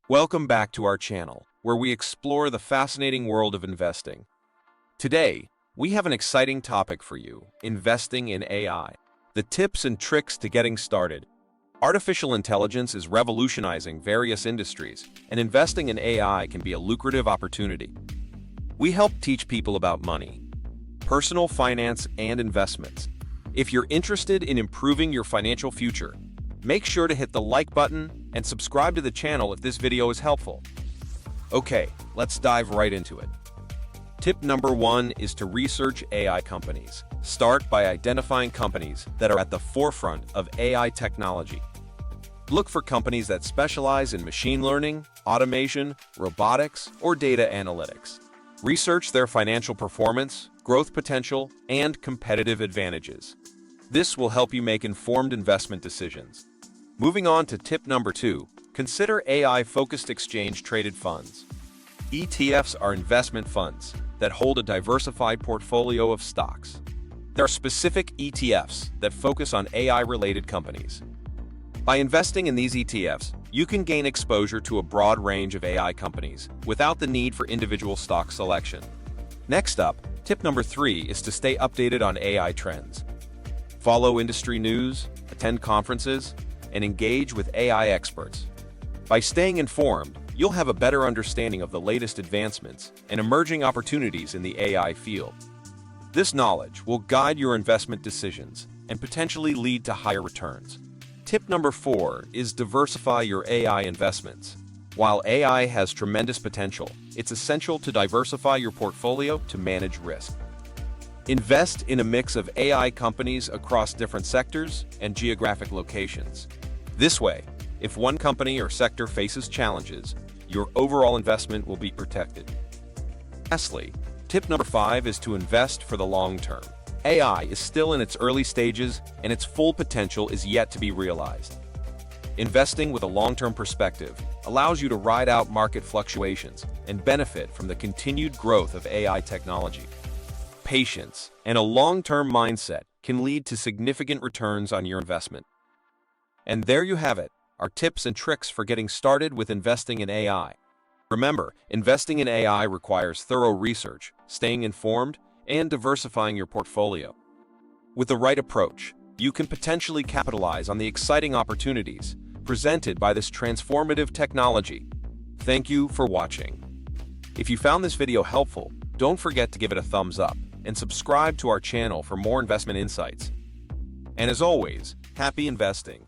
Welcome back to our channel, where we explore the fascinating world of investing. Today, we have an exciting topic for you: investing in AI. The tips and tricks to getting started. Artificial intelligence is revolutionizing various industries, and investing in AI can be a lucrative opportunity. We help teach people about money, personal finance, and investments. If you're interested in improving your financial future, make sure to hit the like button and subscribe to the channel if this video is helpful. Okay, let's dive right into it. Tip number 1 is to research AI companies. Start by identifying companies that are at the forefront of AI technology. Look for companies that specialize in machine learning, automation, robotics, or data analytics. Research their financial performance, growth potential, and competitive advantages. This will help you make informed investment decisions. Moving on to tip number 2, consider AI-focused exchange-traded funds. ETFs are investment funds that hold a diversified portfolio of stocks. There are specific ETFs that focus on AI-related companies. By investing in these ETFs, you can gain exposure to a broad range of AI companies without the need for individual stock selection. Next up, tip number 3 is to stay updated on AI trends. Follow industry news, attend conferences, and engage with AI experts. By staying informed, you'll have a better understanding of the latest advancements and emerging opportunities in the AI field. This knowledge will guide your investment decisions and potentially lead to higher returns. Tip number 4 is diversify your AI investments. While AI has tremendous potential, it's essential to diversify your portfolio to manage risk. Invest in a mix of AI companies across different sectors and geographic locations. This way, if one company or sector faces challenges, your overall investment will be protected. Lastly, tip number 5 is to invest for the long term. AI is still in its early stages, and its full potential is yet to be realized. Investing with a long-term perspective allows you to ride out market fluctuations and benefit from the continued growth of AI technology. Patience and a long-term mindset can lead to significant returns on your investment. And there you have it, our tips and tricks for getting started with investing in AI. Remember, investing in AI requires thorough research, staying informed, and diversifying your portfolio. With the right approach, you can potentially capitalize on the exciting opportunities presented by this transformative technology. Thank you for watching. If you found this video helpful, don't forget to give it a thumbs up and subscribe to our channel for more investment insights. And as always, happy investing!